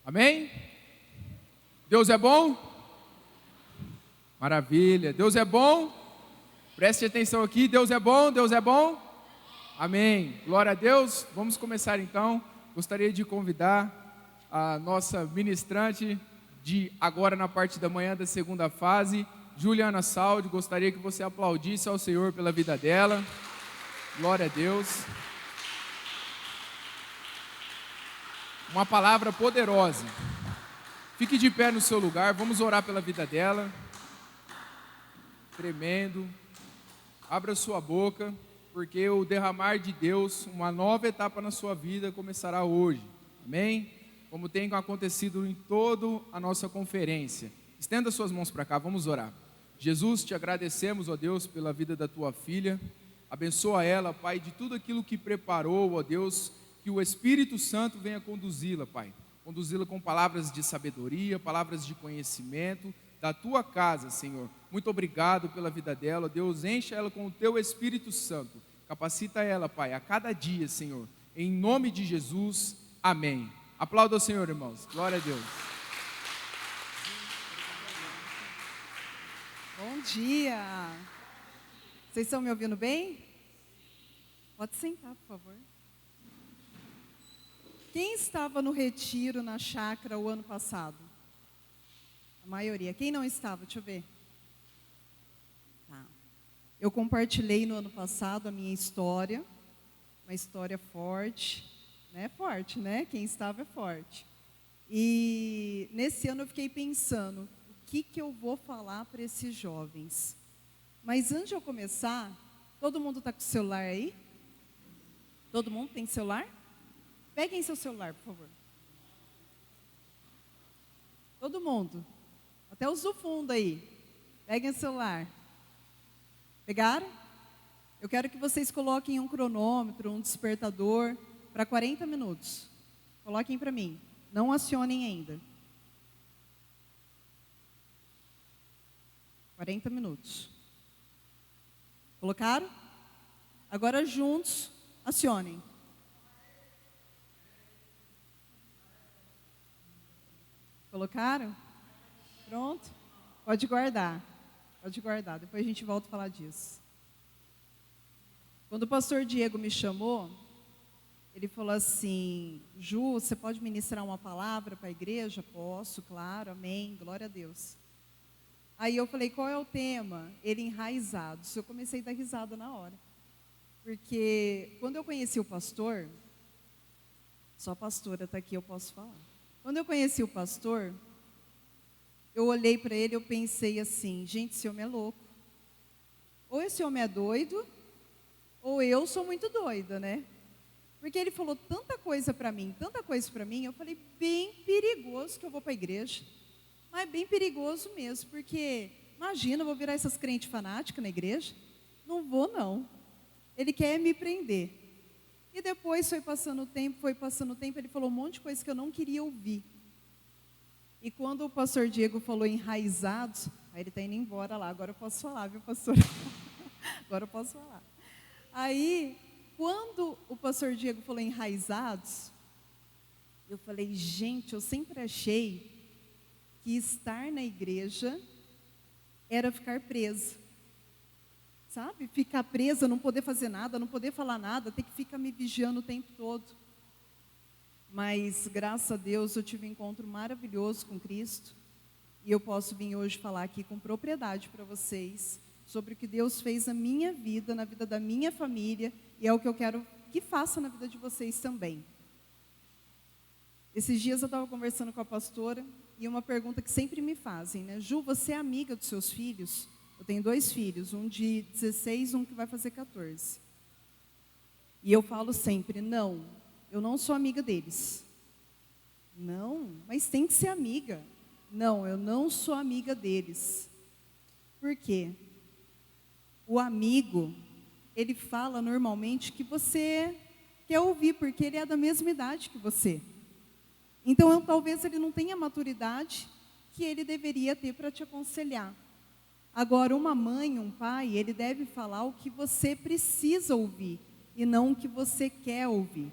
Amém? Deus é bom? Maravilha. Deus é bom? Preste atenção aqui. Deus é bom? Deus é bom? Amém. Glória a Deus. Vamos começar então. Gostaria de convidar a nossa ministrante de agora na parte da manhã da segunda fase, Juliana Saldi. Gostaria que você aplaudisse ao Senhor pela vida dela. Glória a Deus. Uma palavra poderosa. Fique de pé no seu lugar, vamos orar pela vida dela. Tremendo. Abra sua boca, porque o derramar de Deus, uma nova etapa na sua vida começará hoje. Amém? Como tem acontecido em toda a nossa conferência. Estenda suas mãos para cá, vamos orar. Jesus, te agradecemos, ó Deus, pela vida da tua filha. Abençoa ela, Pai, de tudo aquilo que preparou, ó Deus, que o Espírito Santo venha conduzi-la, Pai. Conduzi-la com palavras de sabedoria, palavras de conhecimento da tua casa, Senhor. Muito obrigado pela vida dela, Deus. Encha ela com o teu Espírito Santo. Capacita ela, Pai, a cada dia, Senhor. Em nome de Jesus, amém. Aplauda o Senhor, irmãos. Glória a Deus. Bom dia. Vocês estão me ouvindo bem? Pode sentar, por favor. Quem estava no retiro na chácara o ano passado? A maioria. Quem não estava? Deixa eu ver. Tá. Eu compartilhei no ano passado a minha história, uma história forte, né? Forte, né? Quem estava é forte. E nesse ano eu fiquei pensando, o que eu vou falar para esses jovens? Mas antes de eu começar, todo mundo está com o celular aí? Todo mundo tem celular? Peguem seu celular, por favor. Todo mundo. Até os do fundo aí. Peguem o celular. Pegaram? Eu quero que vocês coloquem um cronômetro, um despertador para 40 minutos. Coloquem para mim. Não acionem ainda. 40 minutos. Colocaram? Agora juntos, acionem. Colocaram? Pronto? Pode guardar. Pode guardar. Depois a gente volta a falar disso. Quando o pastor Diego me chamou, ele falou assim: Ju, você pode ministrar uma palavra para a igreja? Posso, claro, amém, glória a Deus. Aí eu falei, qual é o tema? Ele, enraizados. Eu comecei a dar risada na hora. Porque quando eu conheci o pastor, só a pastora está aqui, eu posso falar. Quando eu conheci o pastor, eu olhei para ele e eu pensei assim, gente, esse homem é louco. Ou esse homem é doido, ou eu sou muito doida, né? Porque ele falou tanta coisa para mim, eu falei, bem perigoso que eu vou para a igreja. Mas bem perigoso mesmo, porque, imagina, eu vou virar essas crentes fanáticas na igreja? Não vou, não. Ele quer me prender. E depois foi passando o tempo, ele falou um monte de coisa que eu não queria ouvir. E quando o pastor Diego falou enraizados, aí ele está indo embora lá, agora eu posso falar, viu, pastor? Agora eu posso falar. Aí, quando o pastor Diego falou enraizados, eu falei, gente, eu sempre achei que estar na igreja era ficar preso. Sabe? Ficar presa, não poder fazer nada, não poder falar nada, ter que ficar me vigiando o tempo todo. Mas, graças a Deus, eu tive um encontro maravilhoso com Cristo. E eu posso vir hoje falar aqui com propriedade para vocês sobre o que Deus fez na minha vida, na vida da minha família. E é o que eu quero que faça na vida de vocês também. Esses dias eu estava conversando com a pastora e uma pergunta que sempre me fazem, né? Ju, você é amiga dos seus filhos? Eu tenho 2 filhos, um de 16, um que vai fazer 14. E eu falo sempre, não, eu não sou amiga deles. Não, mas tem que ser amiga. Não, eu não sou amiga deles. Por quê? O amigo, ele fala normalmente que você quer ouvir, porque ele é da mesma idade que você. Então, talvez ele não tenha a maturidade que ele deveria ter para te aconselhar. Agora, uma mãe, um pai, ele deve falar o que você precisa ouvir e não o que você quer ouvir.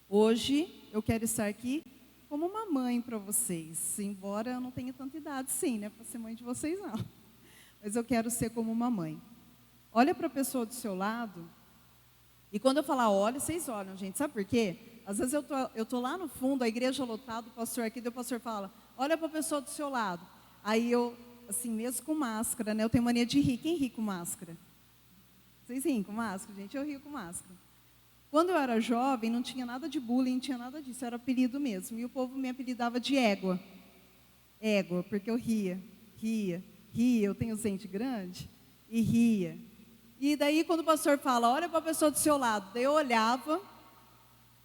Hoje, eu quero estar aqui como uma mãe para vocês, embora eu não tenha tanta idade, sim, né, para ser mãe de vocês, não. Mas eu quero ser como uma mãe. Olha para a pessoa do seu lado, e quando eu falar olha, vocês olham, gente, sabe por quê? Às vezes eu tô lá no fundo, a igreja lotada, o pastor aqui, daí o pastor fala, olha para a pessoa do seu lado. Aí eu, assim, mesmo com máscara, né, eu tenho mania de rir. Quem ri com máscara? Vocês riem com máscara, gente? Eu rio com máscara. Quando eu era jovem, não tinha nada de bullying, não tinha nada disso, era apelido mesmo. E o povo me apelidava de égua. Égua, porque eu ria. Eu tenho os dentes grandes, e ria. E daí, quando o pastor fala, olha para a pessoa do seu lado, daí eu olhava,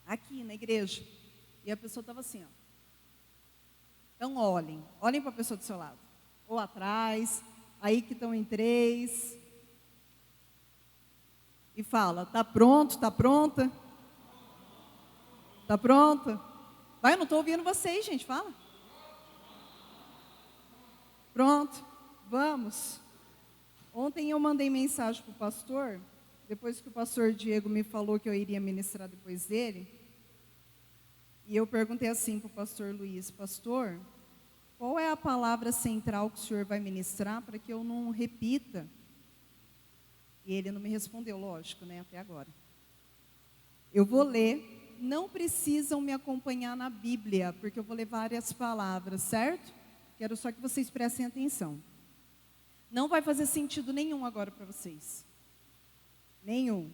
aqui na igreja, e a pessoa estava assim, ó. Então, olhem para a pessoa do seu lado. Ou atrás, aí que estão em 3. E fala, tá pronto, tá pronta? Tá pronta? Vai, eu não estou ouvindo vocês, gente, fala. Pronto, vamos. Ontem eu mandei mensagem para o pastor, depois que o pastor Diego me falou que eu iria ministrar depois dele. E eu perguntei assim para o pastor Luiz, pastor, qual é a palavra central que o senhor vai ministrar para que eu não repita? E ele não me respondeu, lógico, né, até agora. Eu vou ler, não precisam me acompanhar na Bíblia, porque eu vou ler várias palavras, certo? Quero só que vocês prestem atenção. Não vai fazer sentido nenhum agora para vocês. Nenhum.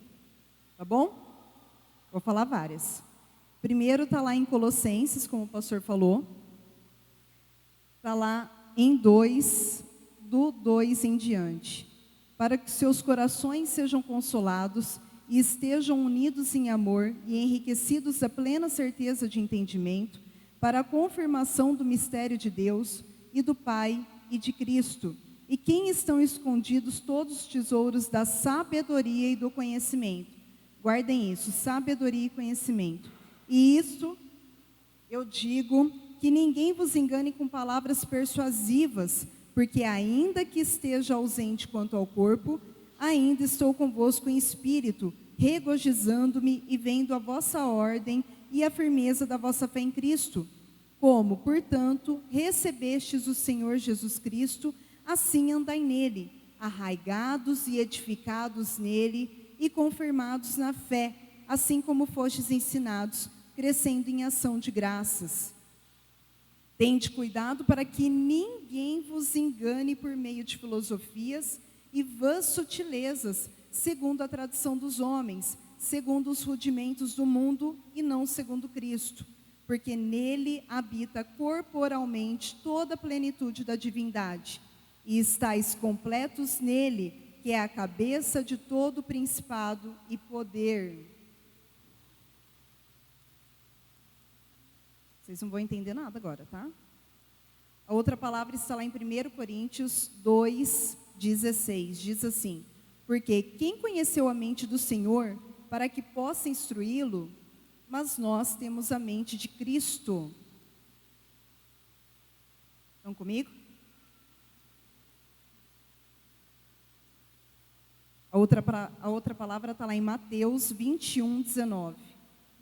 Tá bom? Vou falar várias. Primeiro está lá em Colossenses, como o pastor falou. Está lá em 2, do 2 em diante. Para que seus corações sejam consolados e estejam unidos em amor e enriquecidos à plena certeza de entendimento, para a confirmação do mistério de Deus e do Pai e de Cristo, e quem estão escondidos todos os tesouros da sabedoria e do conhecimento. Guardem isso, sabedoria e conhecimento. E isso, eu digo, que ninguém vos engane com palavras persuasivas, porque ainda que esteja ausente quanto ao corpo, ainda estou convosco em espírito, regozijando-me e vendo a vossa ordem e a firmeza da vossa fé em Cristo. Como, portanto, recebestes o Senhor Jesus Cristo, assim andai nele, arraigados e edificados nele e confirmados na fé, assim como fostes ensinados, crescendo em ação de graças. Tende cuidado para que ninguém vos engane por meio de filosofias e vãs sutilezas, segundo a tradição dos homens, segundo os rudimentos do mundo e não segundo Cristo, porque nele habita corporalmente toda a plenitude da divindade, e estáis completos nele, que é a cabeça de todo principado e poder. Vocês não vão entender nada agora, tá? A outra palavra está lá em 1 Coríntios 2:16. Diz assim: porque quem conheceu a mente do Senhor para que possa instruí-lo? Mas nós temos a mente de Cristo. Estão comigo? A outra palavra está lá em Mateus 21:19.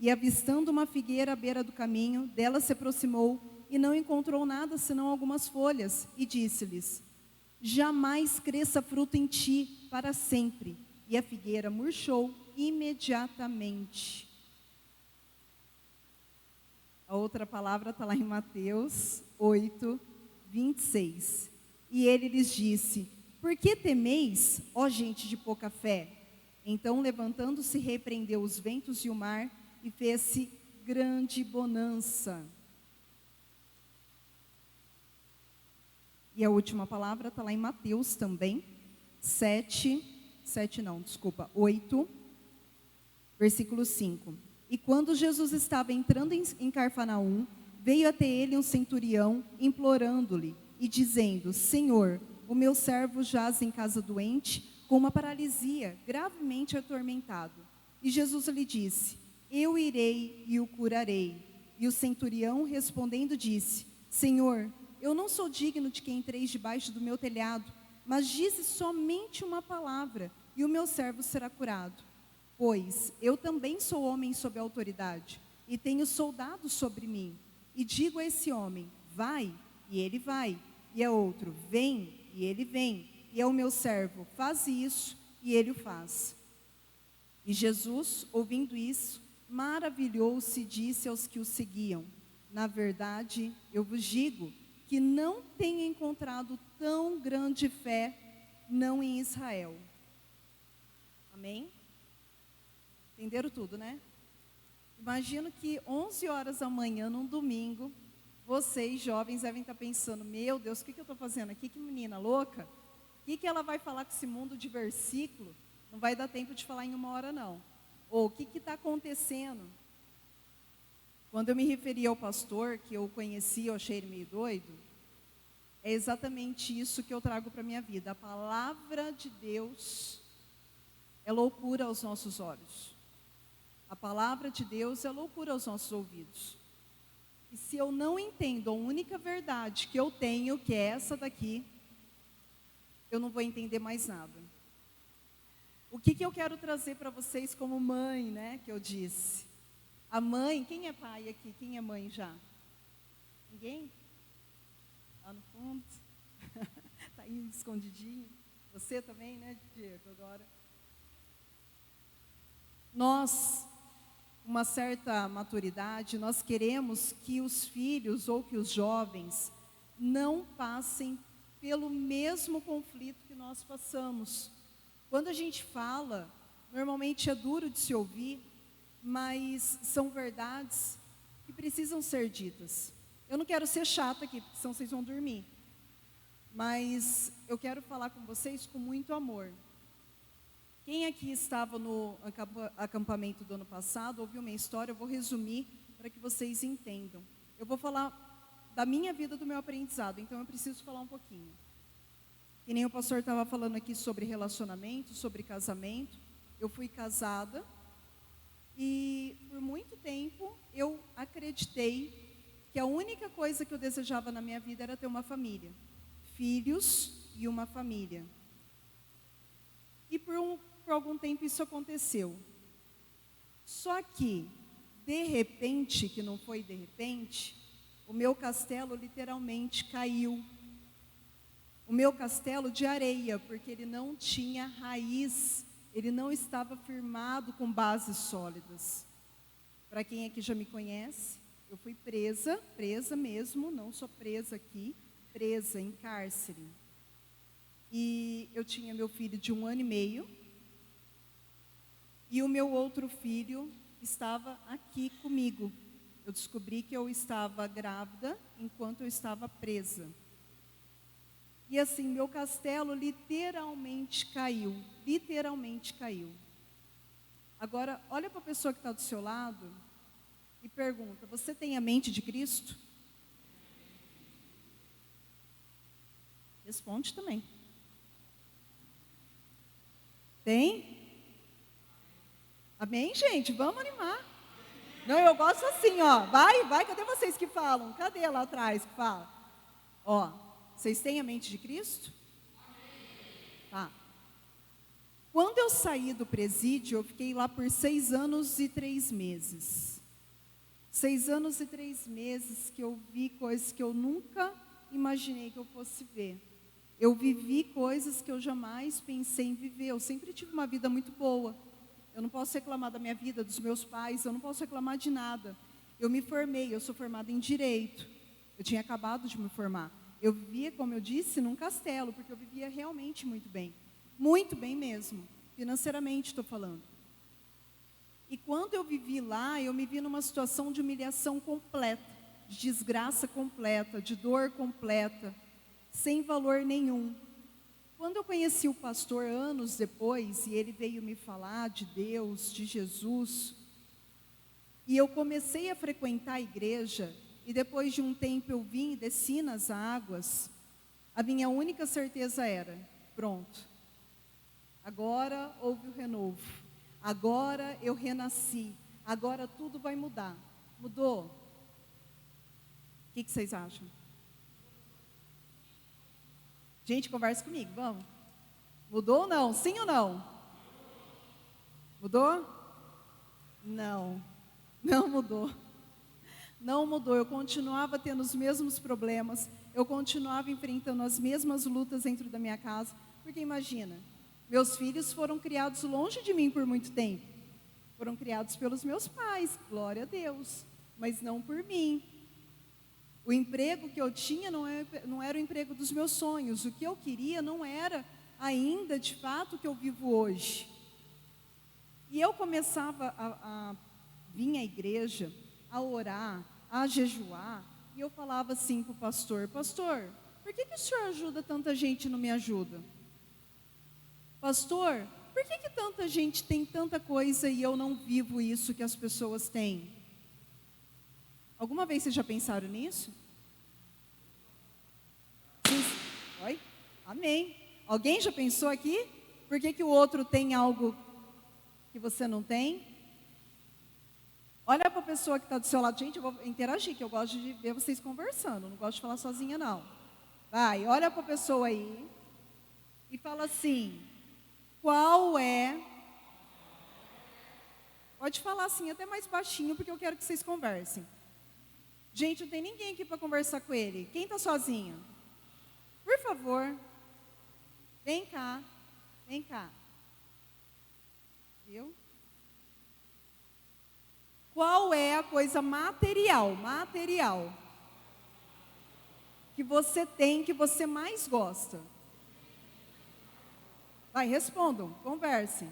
E avistando uma figueira à beira do caminho, dela se aproximou e não encontrou nada senão algumas folhas, e disse-lhes: jamais cresça fruto em ti para sempre. E a figueira murchou imediatamente. A outra palavra está lá em Mateus 8:26. E ele lhes disse: por que temeis, ó gente de pouca fé? Então, levantando-se, repreendeu os ventos e o mar, e fez-se grande bonança. E a última palavra está lá em Mateus também, 8, versículo 5. E quando Jesus estava entrando em Cafarnaum, veio até ele um centurião, implorando-lhe e dizendo: Senhor, o meu servo jaz em casa doente, com uma paralisia, gravemente atormentado. E Jesus lhe disse: eu irei e o curarei. E o centurião, respondendo, disse: Senhor, eu não sou digno de que entreis debaixo do meu telhado, mas dize somente uma palavra, e o meu servo será curado. Pois eu também sou homem sob autoridade, e tenho soldados sobre mim. e digo a esse homem, vai, e ele vai, e a outro, vem, e ele vem, e ao meu servo, faz isso, e ele o faz. E Jesus, ouvindo isso, maravilhou-se e disse aos que o seguiam, na verdade, eu vos digo que não tenho encontrado tão grande fé, não em Israel. Amém? Entenderam tudo, né? Imagino que 11 horas da manhã, num domingo, vocês jovens devem estar pensando, meu Deus, o que eu estou fazendo aqui? Que menina louca? O que ela vai falar com esse mundo de versículo? Não vai dar tempo de falar em 1 hora, não. Ou o que está acontecendo? Quando eu me referi ao pastor, que eu conheci, eu achei ele meio doido, é exatamente isso que eu trago para a minha vida. A palavra de Deus é loucura aos nossos olhos. A palavra de Deus é loucura aos nossos ouvidos. E se eu não entendo a única verdade que eu tenho, que é essa daqui, eu não vou entender mais nada. O que eu quero trazer para vocês como mãe, né, que eu disse? A mãe, quem é pai aqui? Quem é mãe já? Ninguém? Lá no fundo? Está aí escondidinho. Você também, né, Diego, agora? Nós, uma certa maturidade, nós queremos que os filhos ou que os jovens não passem pelo mesmo conflito que nós passamos. Quando a gente fala, normalmente é duro de se ouvir, mas são verdades que precisam ser ditas. Eu não quero ser chata aqui, porque senão vocês vão dormir. Mas eu quero falar com vocês com muito amor. Quem aqui estava no acampamento do ano passado, ouviu minha história, eu vou resumir para que vocês entendam. Eu vou falar da minha vida, do meu aprendizado, então eu preciso falar um pouquinho. Que nem o pastor estava falando aqui sobre relacionamento, sobre casamento. Eu fui casada e por muito tempo eu acreditei que a única coisa que eu desejava na minha vida era ter uma família. Filhos e uma família. E por algum tempo isso aconteceu. Só que, de repente, que não foi de repente, o meu castelo literalmente caiu. O meu castelo de areia, porque ele não tinha raiz, ele não estava firmado com bases sólidas. Para quem aqui já me conhece, eu fui presa mesmo, não sou presa aqui, presa em cárcere. E eu tinha meu filho de 1 ano e meio, e o meu outro filho estava aqui comigo. Eu descobri que eu estava grávida enquanto eu estava presa. E assim, meu castelo literalmente caiu. Literalmente caiu. Agora, olha para a pessoa que está do seu lado e pergunta, você tem a mente de Cristo? Responde também. Tem? Amém, gente? Vamos animar. Não, eu gosto assim, ó. Vai, cadê vocês que falam? Cadê lá atrás que fala? Ó, vocês têm a mente de Cristo? Tá. Quando eu saí do presídio, eu fiquei lá por 6 anos e 3 meses. 6 anos e 3 meses que eu vi coisas que eu nunca imaginei que eu fosse ver. Eu vivi coisas que eu jamais pensei em viver. Eu sempre tive uma vida muito boa. Eu não posso reclamar da minha vida, dos meus pais, eu não posso reclamar de nada. Eu me formei, eu sou formada em Direito. Eu tinha acabado de me formar. Eu vivia, como eu disse, num castelo, porque eu vivia realmente muito bem. Muito bem mesmo, financeiramente estou falando. E quando eu vivi lá, eu me vi numa situação de humilhação completa, de desgraça completa, de dor completa, sem valor nenhum. Quando eu conheci o pastor anos depois, e ele veio me falar de Deus, de Jesus, e eu comecei a frequentar a igreja, e depois de um tempo eu vim e desci nas águas, a minha única certeza era, pronto, agora houve o renovo, agora eu renasci, agora tudo vai mudar. Mudou? O que vocês acham? Gente, conversa comigo, vamos. Mudou ou não? Sim ou não? Mudou? Não, não mudou. Não mudou, eu continuava tendo os mesmos problemas, eu continuava enfrentando as mesmas lutas dentro da minha casa, porque imagina, meus filhos foram criados longe de mim por muito tempo, foram criados pelos meus pais, glória a Deus, mas não por mim. O emprego que eu tinha não era o emprego dos meus sonhos, o que eu queria não era ainda de fato o que eu vivo hoje. E eu começava a vir à igreja, a orar, a jejuar, e eu falava assim para o pastor, pastor, por que o senhor ajuda tanta gente e não me ajuda? Pastor, por que tanta gente tem tanta coisa e eu não vivo isso que as pessoas têm? Alguma vez vocês já pensaram nisso? Sim. Oi? Amém. Alguém já pensou aqui? Por que o outro tem algo que você não tem? Olha para a pessoa que está do seu lado. Gente, eu vou interagir, que eu gosto de ver vocês conversando. Não gosto de falar sozinha, não. Vai, olha para a pessoa aí e fala assim, qual é... Pode falar assim, até mais baixinho, porque eu quero que vocês conversem. Gente, não tem ninguém aqui para conversar com ele. Quem está sozinho? Por favor, vem cá, vem cá. Viu? Qual é a coisa material que você tem, que você mais gosta? Vai, respondam, conversem.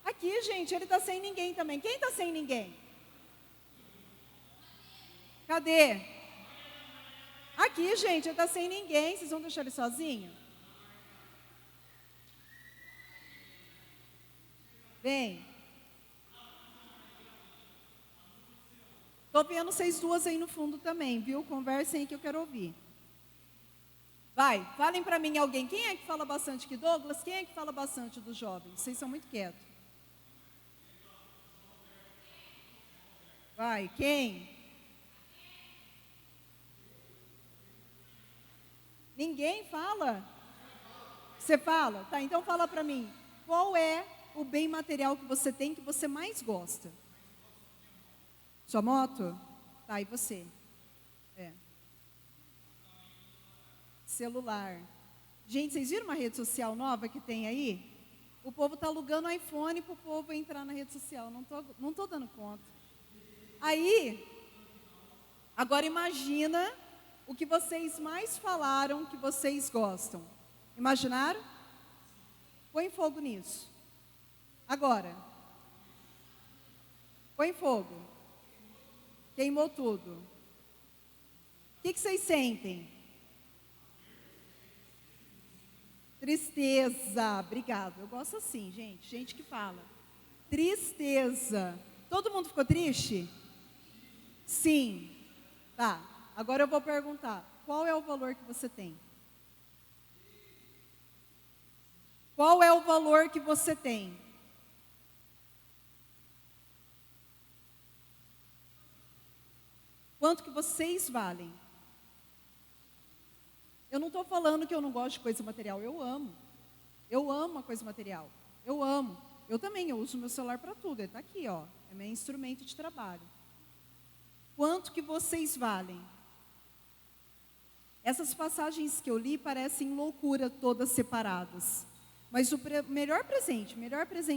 Aqui, gente, ele está sem ninguém também. Quem está sem ninguém? Cadê? Aqui, gente, ele está sem ninguém. Vocês vão deixar ele sozinho? Vem. Estou vendo vocês duas aí no fundo também, viu? Conversem aí que eu quero ouvir. Vai, falem para mim alguém. Quem é que fala bastante aqui? Douglas, quem é que fala bastante dos jovens? Vocês são muito quietos. Vai, quem? Ninguém fala? Você fala? Tá, então fala para mim. Qual é o bem material que você tem que você mais gosta? Sua moto? Tá, e você? É. Celular. Gente, vocês viram uma rede social nova que tem aí? O povo está alugando iPhone para o povo entrar na rede social. Não tô dando conta. Aí, agora imagina o que vocês mais falaram que vocês gostam. Imaginaram? Põe fogo nisso. Agora. Põe fogo. Queimou tudo. O que vocês sentem? Tristeza. Obrigado. Eu gosto assim, gente. Gente que fala. Tristeza. Todo mundo ficou triste? Sim. Tá. Agora eu vou perguntar. Qual é o valor que você tem? Qual é o valor que você tem? Quanto que vocês valem? Eu não estou falando que eu não gosto de coisa material. Eu amo. Eu amo a coisa material. Eu amo. Eu também, eu uso meu celular para tudo. Ele está aqui, ó. É meu instrumento de trabalho. Quanto que vocês valem? Essas passagens que eu li parecem loucura, todas separadas. Mas o melhor presente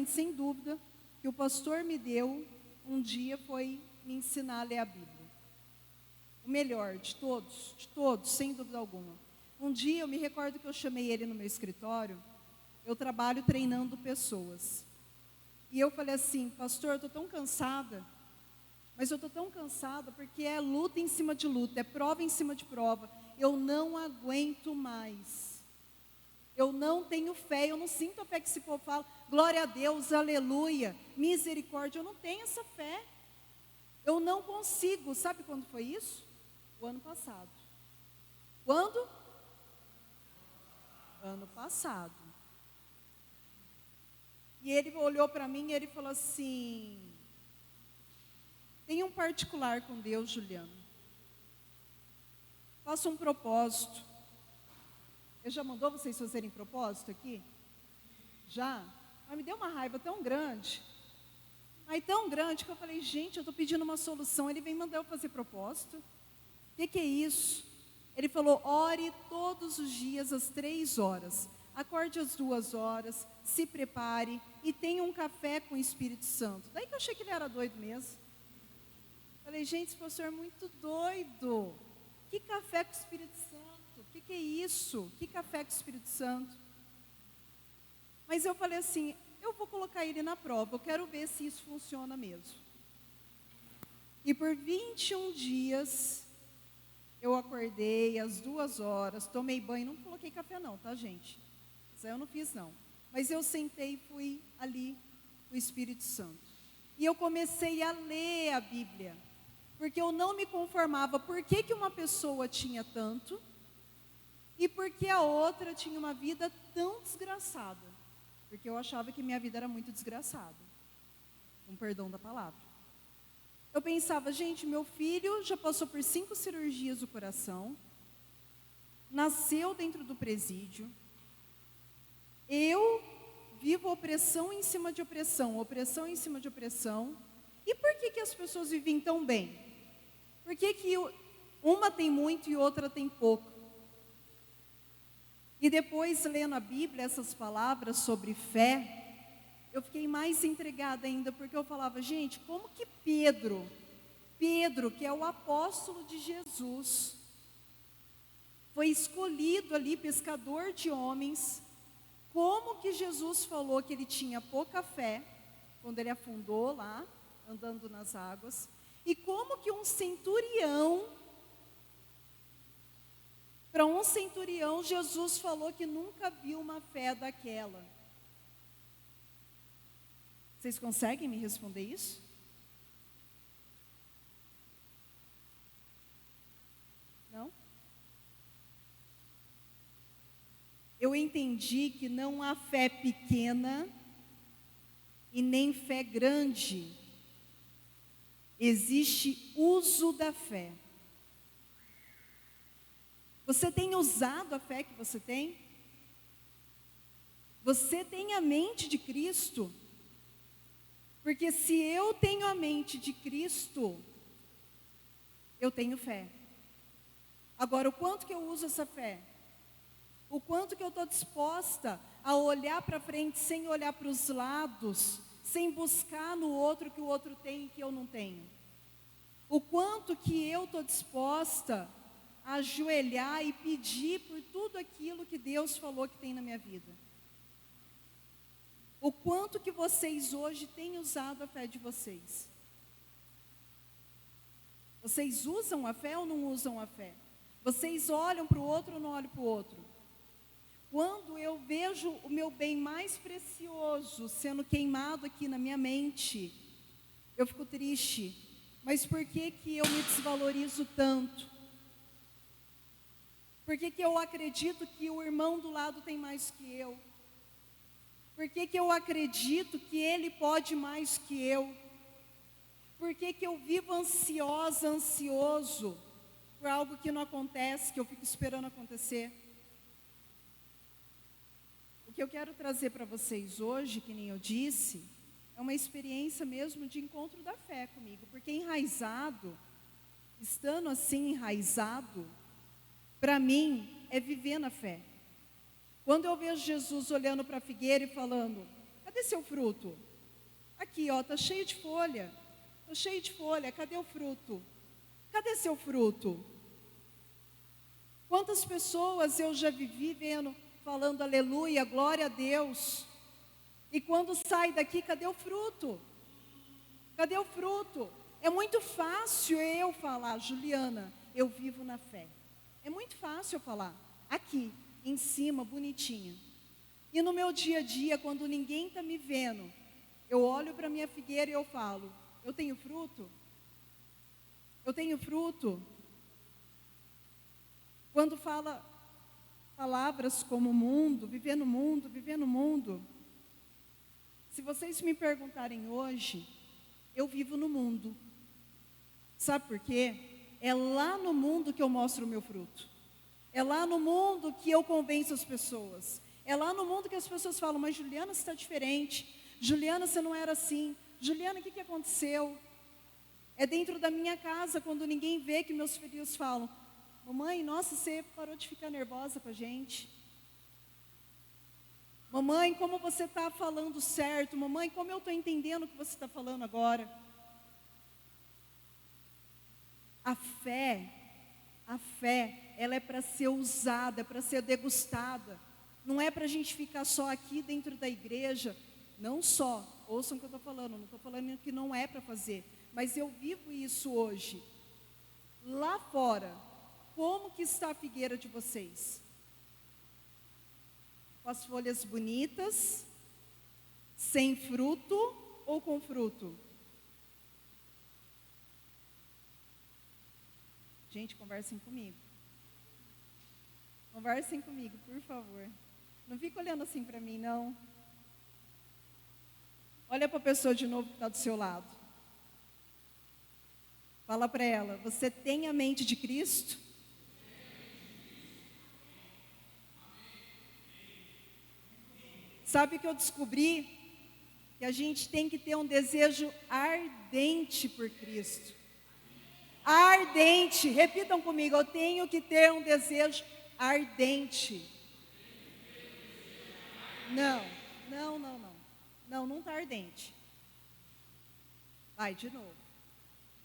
sem dúvida, que o pastor me deu um dia foi me ensinar a ler a Bíblia. O melhor de todos, sem dúvida alguma. Um dia eu me recordo que eu chamei ele no meu escritório, eu trabalho treinando pessoas. E eu falei assim, pastor, eu estou tão cansada, mas eu estou tão cansada porque é luta em cima de luta, é prova em cima de prova. Eu não aguento mais. Eu não tenho fé, eu não sinto a fé que esse povo fala, glória a Deus, aleluia, misericórdia. Eu não tenho essa fé. Eu não consigo. Sabe quando foi isso? O ano passado. Quando? Ano passado. E ele olhou para mim e ele falou assim, tenha um particular com Deus, Juliana. Faça um propósito. Ele já mandou vocês fazerem propósito aqui? Já? Mas me deu uma raiva tão grande. Aí tão grande que eu falei, gente, eu estou pedindo uma solução. Ele vem mandar eu fazer propósito. O que é isso? Ele falou, ore todos os dias às 3 horas. Acorde às 2 horas, se prepare e tenha um café com o Espírito Santo. Daí que eu achei que ele era doido mesmo. Falei, gente, esse professor é muito doido. Que café com o Espírito Santo? O que é isso? Que café com o Espírito Santo? Mas eu falei assim, eu vou colocar ele na prova, eu quero ver se isso funciona mesmo. E por 21 dias, eu acordei às 2 horas, tomei banho, não coloquei café não, tá, gente? Isso aí eu não fiz não. Mas eu sentei e fui ali com o Espírito Santo. E eu comecei a ler a Bíblia, porque eu não me conformava. Por que uma pessoa tinha tanto e por que a outra tinha uma vida tão desgraçada? Porque eu achava que minha vida era muito desgraçada, com perdão da palavra. Eu pensava, gente, meu filho já passou por 5 cirurgias do coração, nasceu dentro do presídio, eu vivo opressão em cima de opressão em cima de opressão. E por que as pessoas vivem tão bem? Por que uma tem muito e outra tem pouco? E depois, lendo a Bíblia, essas palavras sobre fé, eu fiquei mais entregada ainda, porque eu falava, gente, como que Pedro, que é o apóstolo de Jesus, foi escolhido ali, pescador de homens, como que Jesus falou que ele tinha pouca fé, quando ele afundou lá, andando nas águas, e como que para um centurião, Jesus falou que nunca viu uma fé daquela. Vocês conseguem me responder isso? Não? Eu entendi que não há fé pequena e nem fé grande. Existe uso da fé. Você tem usado a fé que você tem? Você tem a mente de Cristo? Porque se eu tenho a mente de Cristo, eu tenho fé. Agora, o quanto que eu uso essa fé? O quanto que eu estou disposta a olhar para frente sem olhar para os lados, sem buscar no outro que o outro tem e que eu não tenho? O quanto que eu estou disposta a ajoelhar e pedir por tudo aquilo que Deus falou que tem na minha vida? O quanto que vocês hoje têm usado a fé de vocês? Vocês usam a fé ou não usam a fé? Vocês olham para o outro ou não olham para o outro? Quando eu vejo o meu bem mais precioso sendo queimado aqui na minha mente, eu fico triste. Mas por que eu me desvalorizo tanto? Por que eu acredito que o irmão do lado tem mais que eu? Por que eu acredito que ele pode mais que eu? Por que eu vivo ansiosa, ansioso por algo que não acontece, que eu fico esperando acontecer? O que eu quero trazer para vocês hoje, que nem eu disse, é uma experiência mesmo de encontro da fé comigo. Porque enraizado, estando assim enraizado, para mim é viver na fé. Quando eu vejo Jesus olhando para a figueira e falando, cadê seu fruto? Aqui, ó, está cheio de folha. Está cheio de folha, cadê o fruto? Cadê seu fruto? Quantas pessoas eu já vivi vendo, falando aleluia, glória a Deus. E quando sai daqui, cadê o fruto? Cadê o fruto? É muito fácil eu falar, Juliana, eu vivo na fé. É muito fácil eu falar, aqui, em cima, bonitinha. E no meu dia a dia, quando ninguém está me vendo, eu olho para a minha figueira e eu falo, eu tenho fruto? Eu tenho fruto? Quando fala palavras como mundo, viver no mundo, viver no mundo. Se vocês me perguntarem hoje, eu vivo no mundo. Sabe por quê? É lá no mundo que eu mostro o meu fruto. É lá no mundo que eu convenço as pessoas. É lá no mundo que as pessoas falam, mas Juliana, você está diferente. Juliana, você não era assim. Juliana, o que aconteceu? É dentro da minha casa, quando ninguém vê, que meus filhos falam: mamãe, nossa, você parou de ficar nervosa com a gente. Mamãe, como você está falando certo. Mamãe, como eu estou entendendo o que você está falando agora. A fé, ela é para ser usada, é para ser degustada. Não é para a gente ficar só aqui dentro da igreja. Não só, ouçam o que eu estou falando, não estou falando que não é para fazer. Mas eu vivo isso hoje. Lá fora, como que está a figueira de vocês? Com as folhas bonitas, sem fruto ou com fruto? Gente, conversem comigo. Conversem comigo, por favor. Não fica olhando assim para mim, não. Olha para a pessoa de novo que está do seu lado. Fala para ela: você tem a mente de Cristo? Sabe o que eu descobri? Que a gente tem que ter um desejo ardente por Cristo. Ardente, repitam comigo: eu tenho que ter um desejo ardente. Não está ardente. Vai de novo.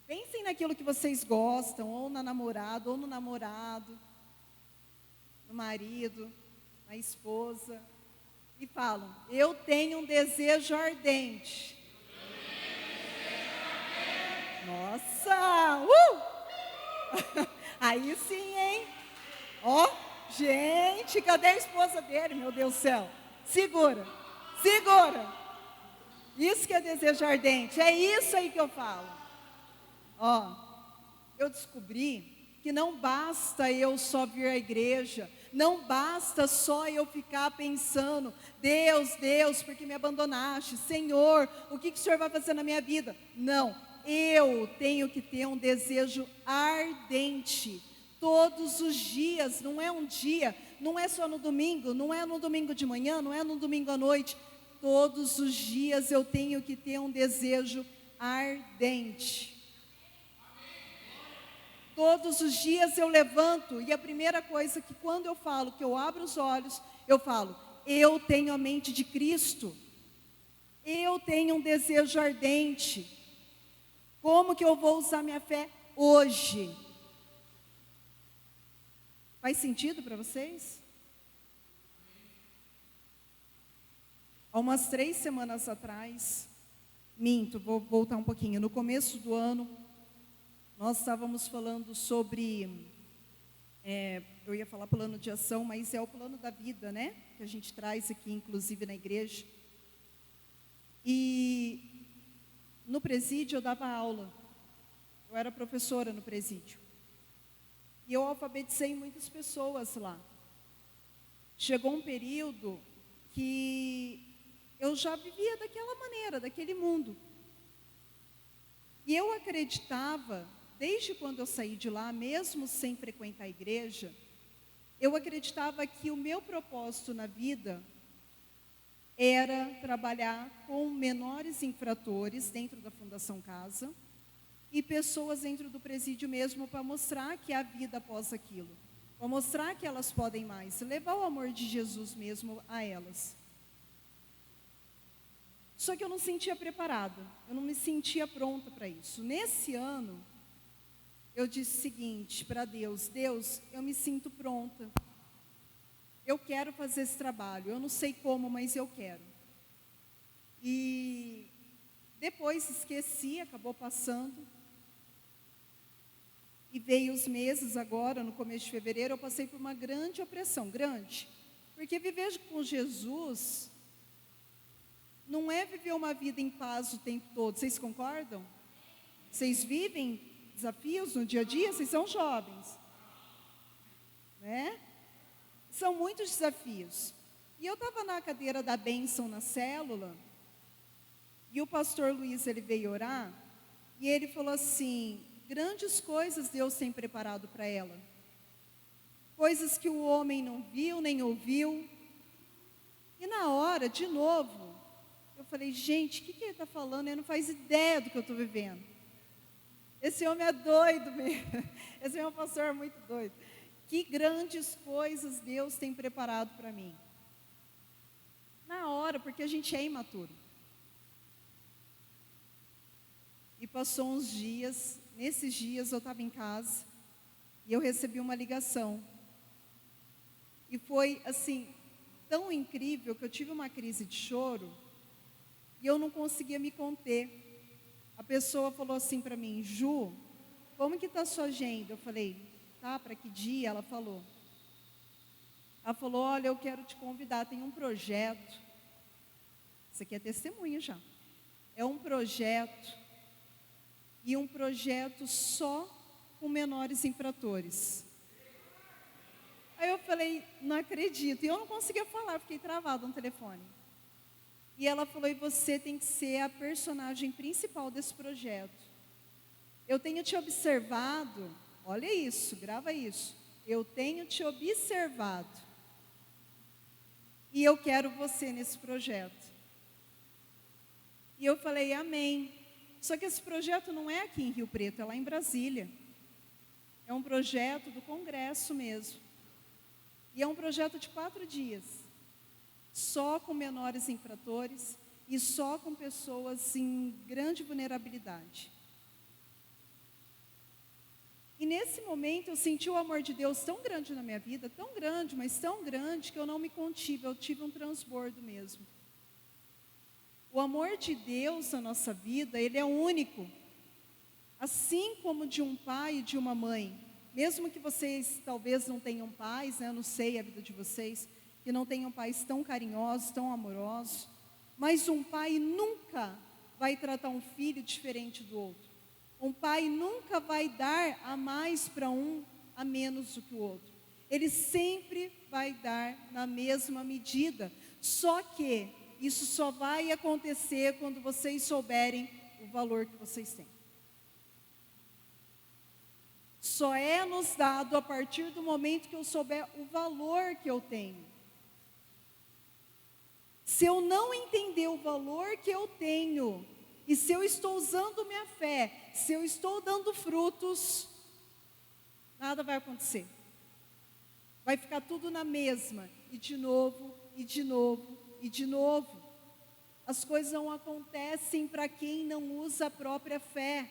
Pensem naquilo que vocês gostam, ou na namorada, ou no namorado, no marido, na esposa, e falam: eu tenho um desejo ardente. Nossa! Aí sim, hein? Ó, gente, cadê a esposa dele, meu Deus do céu? Segura. Isso que é desejo ardente, é isso aí que eu falo. Ó, eu descobri que não basta eu só vir à igreja, não basta só eu ficar pensando: Deus, porque me abandonaste? Senhor, o que o Senhor vai fazer na minha vida? Não, eu tenho que ter um desejo ardente, todos os dias, não é um dia, não é só no domingo, não é no domingo de manhã, não é no domingo à noite, todos os dias eu tenho que ter um desejo ardente. Todos os dias eu levanto, e a primeira coisa que quando eu falo, que eu abro os olhos, eu falo: eu tenho a mente de Cristo. Eu tenho um desejo ardente. Como que eu vou usar minha fé hoje? Faz sentido para vocês? Há umas 3 semanas atrás, vou voltar um pouquinho, no começo do ano, nós estávamos falando sobre, eu ia falar plano de ação, mas é o plano da vida, né? Que a gente traz aqui, inclusive na igreja. E no presídio eu dava aula, eu era professora no presídio. E eu alfabetizei muitas pessoas lá. Chegou um período que eu já vivia daquela maneira, daquele mundo. E eu acreditava, desde quando eu saí de lá, mesmo sem frequentar a igreja, eu acreditava que o meu propósito na vida era trabalhar com menores infratores dentro da Fundação Casa e pessoas dentro do presídio mesmo, para mostrar que há vida após aquilo, para mostrar que elas podem mais, levar o amor de Jesus mesmo a elas. Só que eu não sentia preparada, eu não me sentia pronta para isso. Nesse ano, eu disse o seguinte para Deus: Deus, eu me sinto pronta. Eu quero fazer esse trabalho, eu não sei como, mas eu quero. E depois esqueci, acabou passando. E veio os meses agora, no começo de fevereiro, eu passei por uma grande opressão, grande. Porque viver com Jesus não é viver uma vida em paz o tempo todo, vocês concordam? Vocês vivem desafios no dia a dia? Vocês são jovens, né? São muitos desafios. E eu estava na cadeira da bênção na célula, e o pastor Luiz, ele veio orar, e ele falou assim: grandes coisas Deus tem preparado para ela. Coisas que o homem não viu, nem ouviu. E na hora, de novo, eu falei, gente, o que ele está falando? Ele não faz ideia do que eu estou vivendo. Esse homem é doido mesmo. Esse meu pastor é muito doido. Que grandes coisas Deus tem preparado para mim. Na hora, porque a gente é imaturo. E passou uns dias, nesses dias eu estava em casa, e eu recebi uma ligação. E foi assim, tão incrível que eu tive uma crise de choro, e eu não conseguia me conter. A pessoa falou assim para mim, Ju, como que está a sua agenda? Eu falei, tá, para que dia? Ela falou, olha, eu quero te convidar, tem um projeto, isso aqui é testemunha já, é um projeto, e um projeto só com menores infratores. Aí eu falei, não acredito, e eu não conseguia falar, fiquei travada no telefone. E ela falou, e você tem que ser a personagem principal desse projeto. Eu tenho te observado, olha isso, grava isso. Eu tenho te observado. E eu quero você nesse projeto. E eu falei, amém. Só que esse projeto não é aqui em Rio Preto, é lá em Brasília. É um projeto do Congresso mesmo. E é um projeto de 4 dias. Só com menores infratores e só com pessoas em grande vulnerabilidade. E nesse momento eu senti o amor de Deus tão grande na minha vida, tão grande, mas tão grande que eu não me contive, eu tive um transbordo mesmo. O amor de Deus na nossa vida, ele é único. Assim como de um pai e de uma mãe. Mesmo que vocês talvez não tenham pais, né, eu não sei a vida de vocês, que não tenham pais tão carinhosos, tão amorosos, mas um pai nunca vai tratar um filho diferente do outro. Um pai nunca vai dar a mais para um, a menos do que o outro. Ele sempre vai dar na mesma medida. Só que isso só vai acontecer quando vocês souberem o valor que vocês têm. Só é nos dado a partir do momento que eu souber o valor que eu tenho. Se eu não entender o valor que eu tenho, e se eu estou usando minha fé, se eu estou dando frutos, nada vai acontecer. Vai ficar tudo na mesma, e de novo, e de novo, e de novo. As coisas não acontecem para quem não usa a própria fé.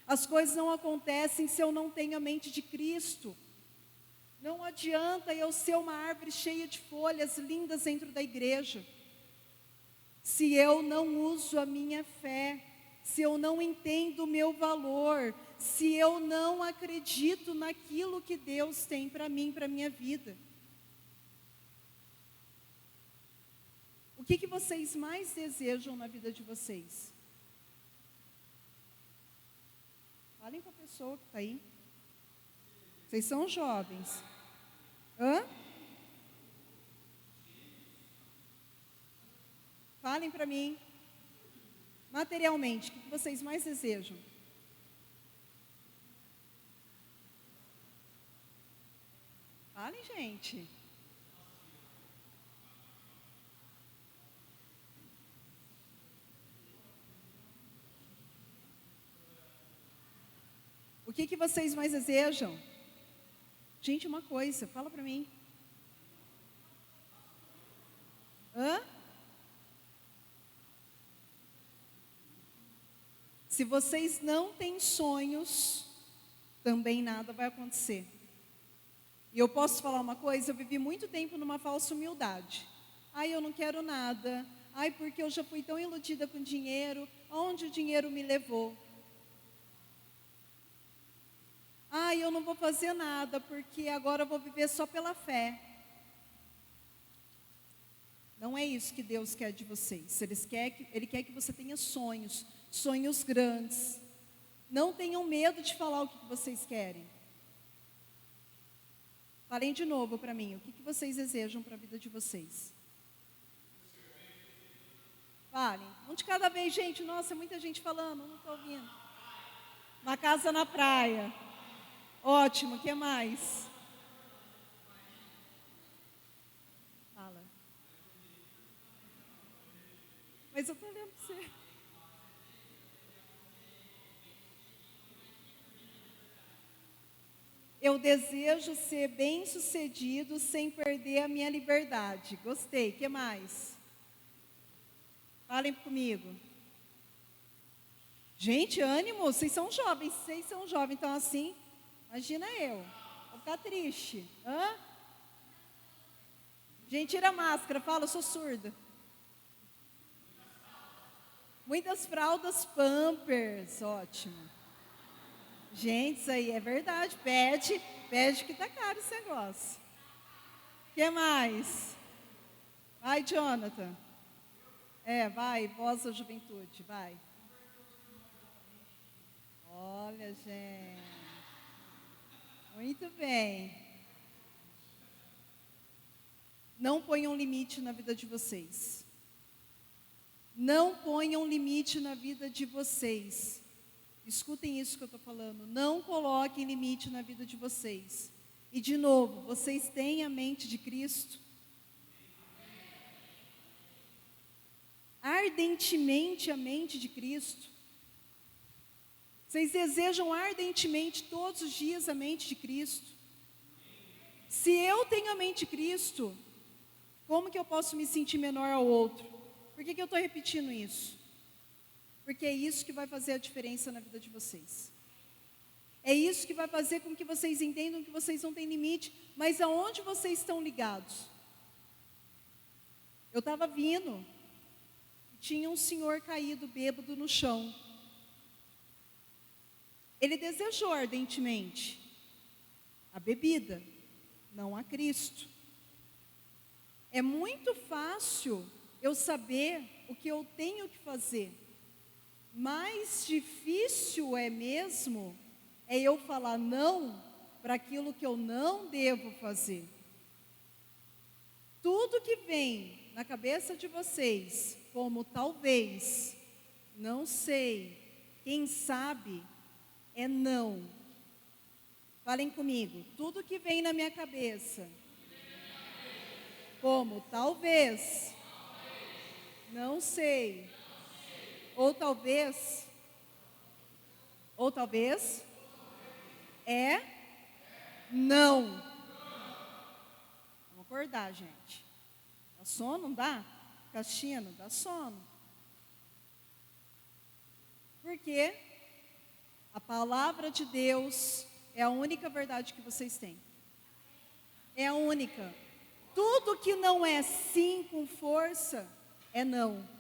As coisas não acontecem se eu não tenho a mente de Cristo. Não adianta eu ser uma árvore cheia de folhas lindas dentro da igreja, se eu não uso a minha fé, se eu não entendo o meu valor, se eu não acredito naquilo que Deus tem para mim, para a minha vida. O que vocês mais desejam na vida de vocês? Falem com a pessoa que está aí. Vocês são jovens. Hã? Falem para mim. Materialmente, o que vocês mais desejam? Falem, gente. O que vocês mais desejam? Gente, uma coisa, fala para mim. Hã? Se vocês não têm sonhos, também nada vai acontecer. E eu posso falar uma coisa, eu vivi muito tempo numa falsa humildade. Ai, eu não quero nada. Ai, porque eu já fui tão iludida com dinheiro. Onde o dinheiro me levou? Ai, eu não vou fazer nada, porque agora eu vou viver só pela fé. Não é isso que Deus quer de vocês. Ele quer que você tenha sonhos, sonhos grandes. Não tenham medo de falar o que vocês querem. Falem de novo para mim, o que vocês desejam para a vida de vocês? Falem, um de cada vez, gente. Nossa, muita gente falando, não estou ouvindo. Uma casa na praia. Ótimo, o que mais? Fala. Mas eu estou olhando para você. Eu desejo ser bem-sucedido sem perder a minha liberdade. Gostei. O que mais? Falem comigo. Gente, ânimo, vocês são jovens, então assim, imagina eu. Vou ficar triste. Hã? Gente, tira a máscara, fala, eu sou surda. Muitas fraldas Pampers, ótimo. Gente, isso aí é verdade, pede que tá caro esse negócio. O que mais? Vai, Jonathan. Vai, voz da juventude, vai. Olha, gente. Muito bem. Não ponham limite na vida de vocês. Não ponham limite na vida de vocês. Escutem isso que eu estou falando. Não coloquem limite na vida de vocês. E de novo, vocês têm a mente de Cristo? Ardentemente a mente de Cristo? Vocês desejam ardentemente todos os dias a mente de Cristo? Se eu tenho a mente de Cristo, como que eu posso me sentir menor ao outro? Por que eu estou repetindo isso? Porque é isso que vai fazer a diferença na vida de vocês. É isso que vai fazer com que vocês entendam que vocês não têm limite, mas aonde vocês estão ligados? Eu estava vindo, tinha um senhor caído, bêbado no chão. Ele desejou ardentemente a bebida, não a Cristo. É muito fácil eu saber o que eu tenho que fazer. Mais difícil é mesmo eu falar não para aquilo que eu não devo fazer. Tudo que vem na cabeça de vocês, como talvez, não sei, quem sabe, é não. Falem comigo. Tudo que vem na minha cabeça, como talvez, não sei, ou talvez, é não. Vamos acordar, gente. Dá sono, não dá? Caixinha, dá sono. Porque a palavra de Deus é a única verdade que vocês têm. É a única. Tudo que não é sim com força é não.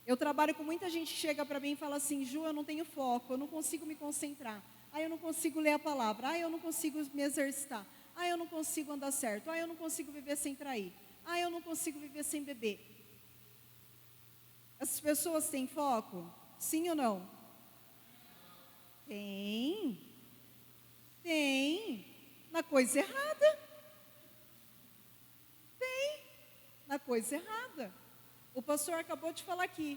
Eu trabalho com muita gente que chega para mim e fala assim: Ju, eu não tenho foco, eu não consigo me concentrar. Eu não consigo ler a palavra. Eu não consigo me exercitar. Eu não consigo andar certo. Eu não consigo viver sem trair. Eu não consigo viver sem beber. Essas pessoas têm foco? Sim ou não? Tem. Na coisa errada. Tem. Na coisa errada. O pastor acabou de falar aqui.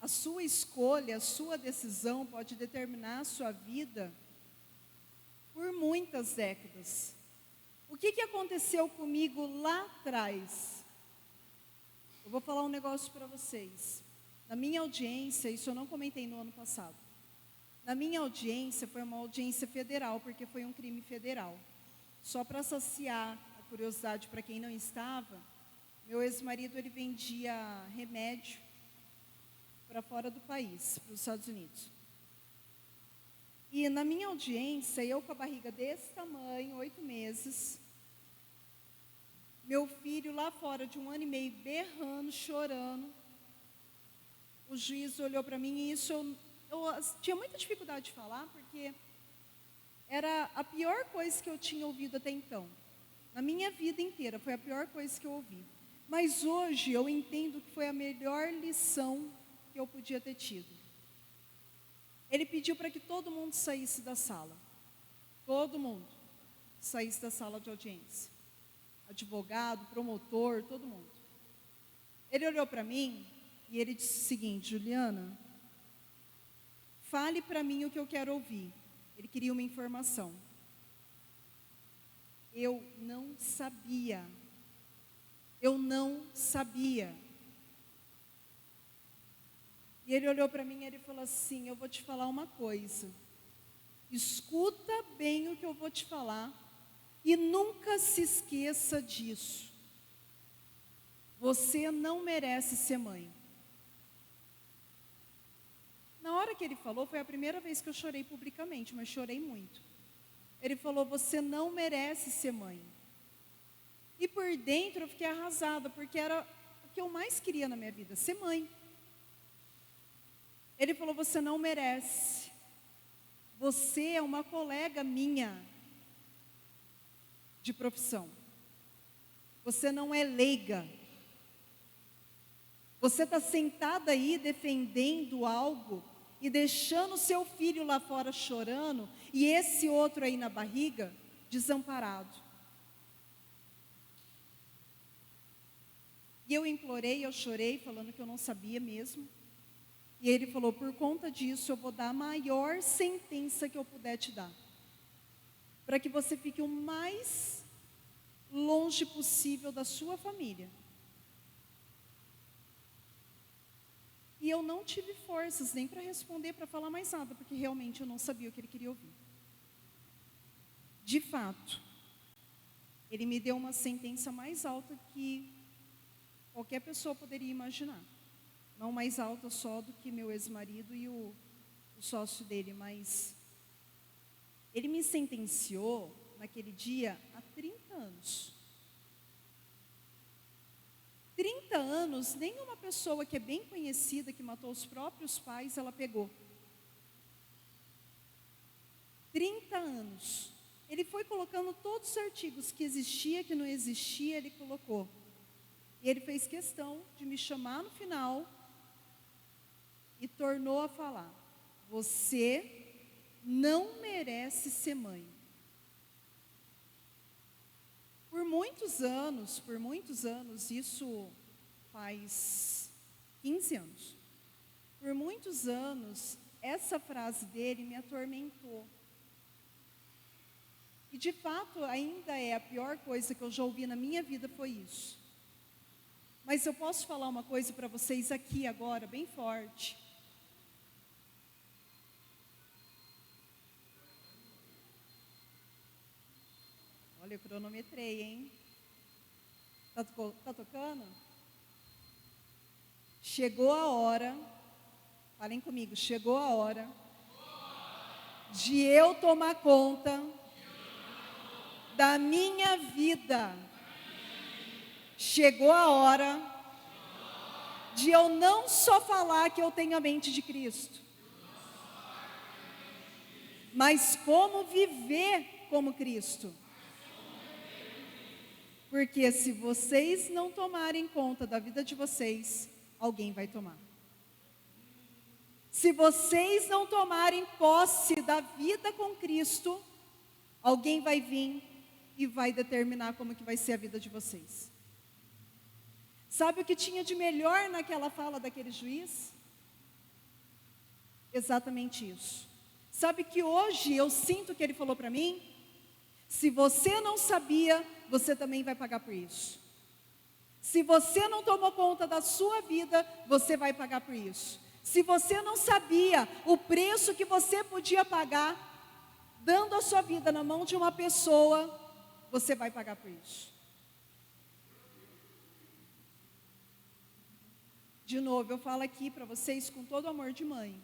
A sua escolha, a sua decisão pode determinar a sua vida por muitas décadas. O que aconteceu comigo lá atrás? Eu vou falar um negócio para vocês. Na minha audiência, isso eu não comentei no ano passado. Na minha audiência, foi uma audiência federal, porque foi um crime federal. Só para saciar a curiosidade para quem não estava, meu ex-marido, ele vendia remédio para fora do país, para os Estados Unidos. E na minha audiência, eu com a barriga desse tamanho, 8 meses, meu filho lá fora de 1 ano e meio, berrando, chorando. O juiz olhou para mim e isso eu tinha muita dificuldade de falar, porque era a pior coisa que eu tinha ouvido até então. Na minha vida inteira, foi a pior coisa que eu ouvi. Mas hoje eu entendo que foi a melhor lição que eu podia ter tido. Ele pediu para que todo mundo saísse da sala. Todo mundo saísse da sala de audiência. Advogado, promotor, todo mundo. Ele olhou para mim e ele disse o seguinte: Juliana, fale para mim o que eu quero ouvir. Ele queria uma informação. Eu não sabia. eu não sabia. E ele olhou para mim e ele falou assim: eu vou te falar uma coisa. Escuta bem o que eu vou te falar e nunca se esqueça disso. Você não merece ser mãe. Na hora que ele falou, foi a primeira vez que eu chorei publicamente, mas chorei muito. Ele falou: você não merece ser mãe. E por dentro eu fiquei arrasada, porque era o que eu mais queria na minha vida, ser mãe. Ele falou: você não merece. Você é uma colega minha de profissão. Você não é leiga. Você está sentada aí defendendo algo e deixando seu filho lá fora chorando e esse outro aí na barriga desamparado. E eu implorei, eu chorei, falando que eu não sabia mesmo. E ele falou: por conta disso eu vou dar a maior sentença que eu puder te dar, para que você fique o mais longe possível da sua família. E eu não tive forças nem para responder, para falar mais nada, porque realmente eu não sabia o que ele queria ouvir. De fato, ele me deu uma sentença mais alta que qualquer pessoa poderia imaginar. Não mais alta só do que meu ex-marido e o sócio dele, mas ele me sentenciou naquele dia há 30 anos. 30 anos, nenhuma pessoa que é bem conhecida, que matou os próprios pais, ela pegou. 30 anos. Ele foi colocando todos os artigos que existia, que não existia, ele colocou. E ele fez questão de me chamar no final e tornou a falar: você não merece ser mãe. Por muitos anos, isso faz 15 anos. Por muitos anos, essa frase dele me atormentou. E de fato, ainda é a pior coisa que eu já ouvi na minha vida, foi isso. Mas eu posso falar uma coisa para vocês aqui agora, bem forte. Olha, eu cronometrei, hein? Tá tocando? Chegou a hora, falem comigo, chegou a hora de eu tomar conta da minha vida. Chegou a hora de eu não só falar que eu tenho a mente de Cristo, mas como viver como Cristo. Porque se vocês não tomarem conta da vida de vocês, alguém vai tomar. Se vocês não tomarem posse da vida com Cristo, alguém vai vir e vai determinar como que vai ser a vida de vocês. Sabe o que tinha de melhor naquela fala daquele juiz? Exatamente isso. Sabe que hoje eu sinto que ele falou para mim: se você não sabia, você também vai pagar por isso. Se você não tomou conta da sua vida, você vai pagar por isso. Se você não sabia o preço que você podia pagar, dando a sua vida na mão de uma pessoa, você vai pagar por isso. De novo, eu falo aqui para vocês com todo amor de mãe.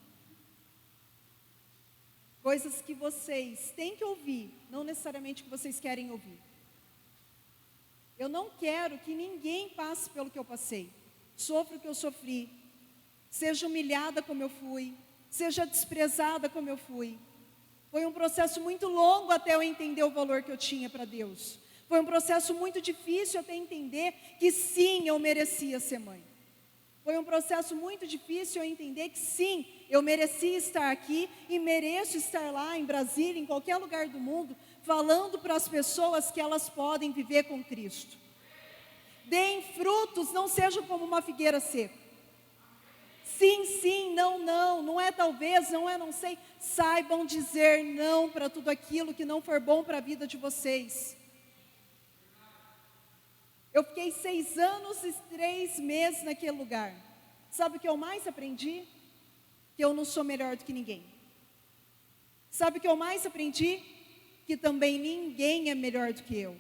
Coisas que vocês têm que ouvir, não necessariamente que vocês querem ouvir. Eu não quero que ninguém passe pelo que eu passei, sofra o que eu sofri, seja humilhada como eu fui, seja desprezada como eu fui. Foi um processo muito longo até eu entender o valor que eu tinha para Deus. Foi um processo muito difícil até entender que sim, eu merecia ser mãe. Foi um processo muito difícil eu entender que sim, eu merecia estar aqui e mereço estar lá em Brasília, em qualquer lugar do mundo, falando para as pessoas que elas podem viver com Cristo. Deem frutos, não sejam como uma figueira seca. Sim, sim, não, não, não é talvez, não é não sei. Saibam dizer não para tudo aquilo que não for bom para a vida de vocês. Eu fiquei 6 anos e 3 meses naquele lugar. Sabe o que eu mais aprendi? Que eu não sou melhor do que ninguém. Sabe o que eu mais aprendi? Que também ninguém é melhor do que eu.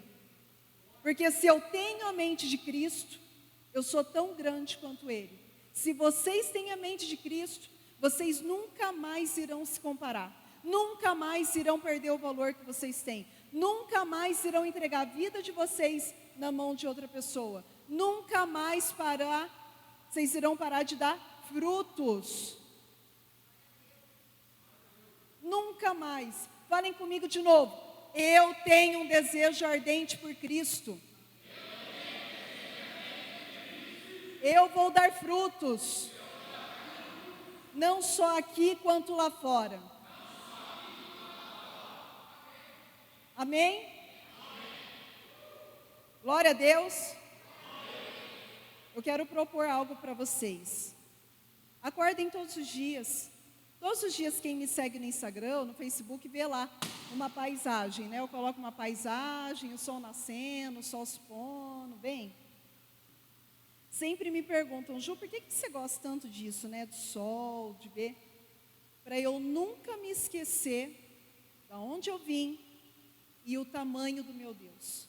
Porque se eu tenho a mente de Cristo, eu sou tão grande quanto Ele. Se vocês têm a mente de Cristo, vocês nunca mais irão se comparar. Nunca mais irão perder o valor que vocês têm. Nunca mais irão entregar a vida de vocês na mão de outra pessoa. Nunca mais vocês irão parar de dar frutos. Nunca mais. Falem comigo de novo. Eu tenho um desejo ardente por Cristo. Eu vou dar frutos. Não só aqui quanto lá fora. Amém? Glória a Deus. Eu quero propor algo para vocês. Acordem todos os dias. Todos os dias quem me segue no Instagram, no Facebook, vê lá uma paisagem, né? Eu coloco uma paisagem, o sol nascendo, o sol se pondo, bem. Sempre me perguntam, Ju, por que você gosta tanto disso, né? Do sol, de ver? Para eu nunca me esquecer de onde eu vim e o tamanho do meu Deus.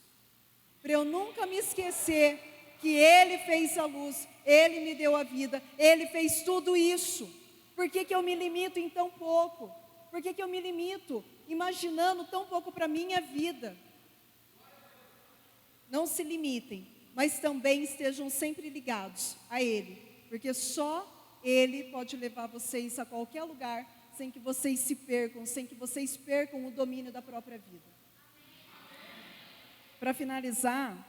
Para eu nunca me esquecer que Ele fez a luz, Ele me deu a vida, Ele fez tudo isso. Por que eu me limito em tão pouco? Por que eu me limito imaginando tão pouco para a minha vida? Não se limitem, mas também estejam sempre ligados a Ele, porque só Ele pode levar vocês a qualquer lugar, sem que vocês se percam, sem que vocês percam o domínio da própria vida. Para finalizar,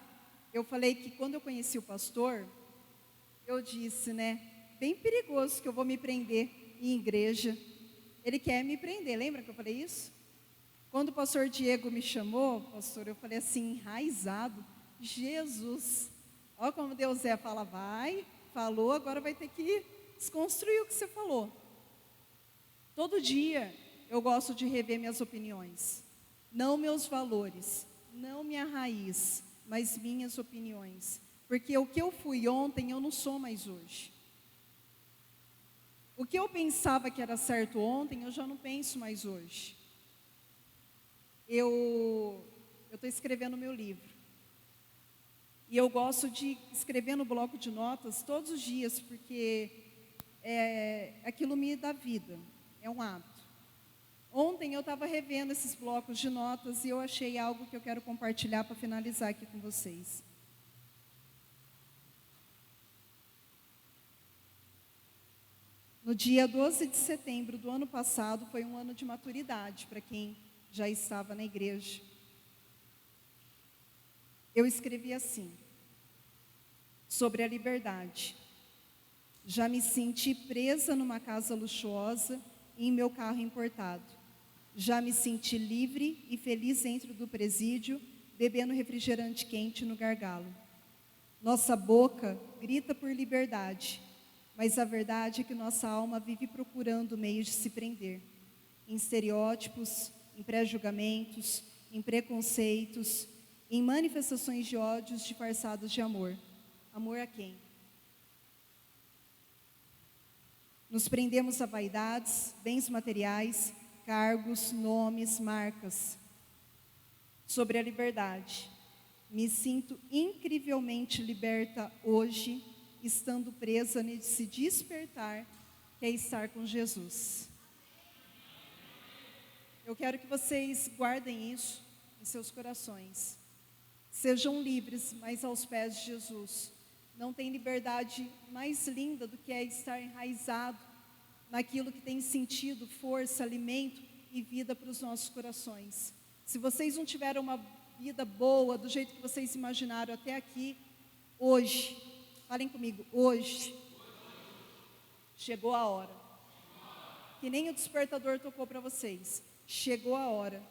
eu falei que quando eu conheci o pastor, eu disse, né, bem perigoso que eu vou me prender em igreja. Ele quer me prender, lembra que eu falei isso? Quando o pastor Diego me chamou, pastor, eu falei assim, enraizado, Jesus, olha como Deus é, fala, vai, falou, agora vai ter que desconstruir o que você falou. Todo dia eu gosto de rever minhas opiniões, não meus valores, não minha raiz, mas minhas opiniões, porque o que eu fui ontem eu não sou mais hoje. O que eu pensava que era certo ontem, eu já não penso mais hoje. Eu estou escrevendo meu livro. E eu gosto de escrever no bloco de notas todos os dias, porque aquilo me dá vida, é um hábito. Ontem eu estava revendo esses blocos de notas e eu achei algo que eu quero compartilhar para finalizar aqui com vocês. No dia 12 de setembro do ano passado, foi um ano de maturidade para quem já estava na igreja. Eu escrevi assim, sobre a liberdade. Já me senti presa numa casa luxuosa e em meu carro importado. Já me senti livre e feliz dentro do presídio, bebendo refrigerante quente no gargalo. Nossa boca grita por liberdade, mas a verdade é que nossa alma vive procurando meios de se prender, em estereótipos, em pré-julgamentos, em preconceitos, em manifestações de ódios disfarçados de amor. Amor a quem? Nos prendemos a vaidades, bens materiais, cargos, nomes, marcas. Sobre a liberdade, me sinto incrivelmente liberta hoje, estando presa nesse despertar, que é estar com Jesus. Eu quero que vocês guardem isso em seus corações. Sejam livres, mas aos pés de Jesus. Não tem liberdade mais linda do que é estar enraizado naquilo que tem sentido, força, alimento e vida para os nossos corações. Se vocês não tiveram uma vida boa, do jeito que vocês imaginaram até aqui, hoje, falem comigo, hoje, chegou a hora. Que nem o despertador tocou para vocês. Chegou a hora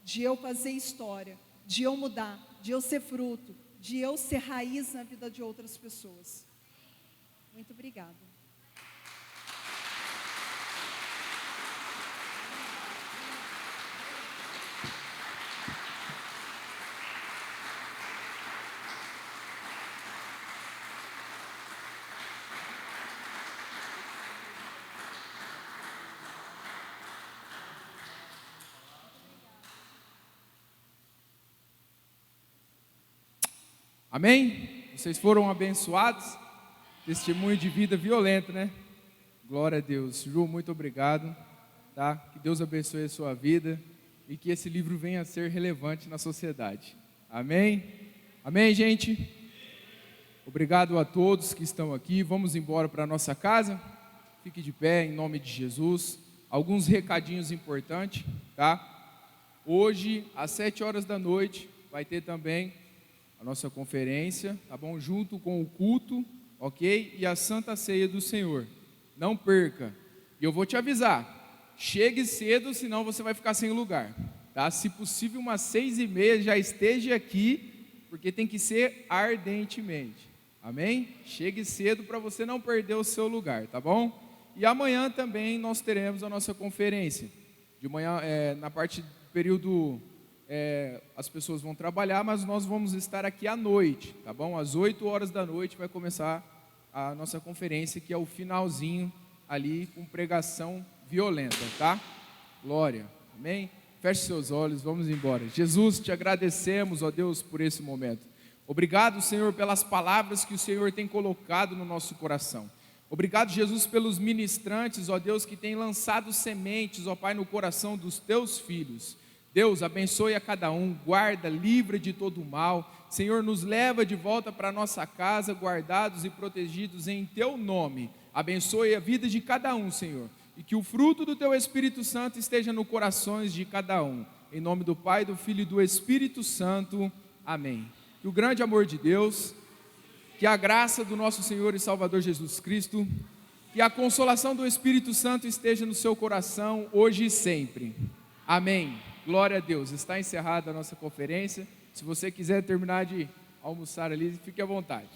de eu fazer história, de eu mudar, de eu ser fruto, de eu ser raiz na vida de outras pessoas. Muito obrigada. Amém? Vocês foram abençoados? Testemunho de vida violento, né? Glória a Deus. Ju, muito obrigado, tá? Que Deus abençoe a sua vida e que esse livro venha a ser relevante na sociedade. Amém? Amém, gente? Obrigado a todos que estão aqui. Vamos embora para a nossa casa. Fique de pé em nome de Jesus. Alguns recadinhos importantes, tá? Hoje, às 7 horas da noite, vai ter também a nossa conferência, tá bom? Junto com o culto, ok? E a Santa Ceia do Senhor. Não perca. E eu vou te avisar, chegue cedo, senão você vai ficar sem lugar, tá? Se possível, umas 6h30 já esteja aqui, porque tem que ser ardentemente. Amém? Chegue cedo para você não perder o seu lugar, tá bom? E amanhã também nós teremos a nossa conferência. De manhã, na parte do período, as pessoas vão trabalhar, mas nós vamos estar aqui à noite, tá bom? Às 8 horas da noite vai começar a nossa conferência, que é o finalzinho ali, com pregação violenta, tá? Glória, amém? Feche seus olhos, vamos embora. Jesus, te agradecemos, ó Deus, por esse momento. Obrigado, Senhor, pelas palavras que o Senhor tem colocado no nosso coração. Obrigado, Jesus, pelos ministrantes, ó Deus, que têm lançado sementes, ó Pai, no coração dos teus filhos. Deus, abençoe a cada um, guarda, livra de todo o mal. Senhor, nos leva de volta para a nossa casa, guardados e protegidos em teu nome. Abençoe a vida de cada um, Senhor, e que o fruto do teu Espírito Santo esteja nos corações de cada um. Em nome do Pai, do Filho e do Espírito Santo. Amém. Que o grande amor de Deus, que a graça do nosso Senhor e Salvador Jesus Cristo, que a consolação do Espírito Santo esteja no seu coração hoje e sempre. Amém. Glória a Deus. Está encerrada a nossa conferência. Se você quiser terminar de almoçar ali, fique à vontade.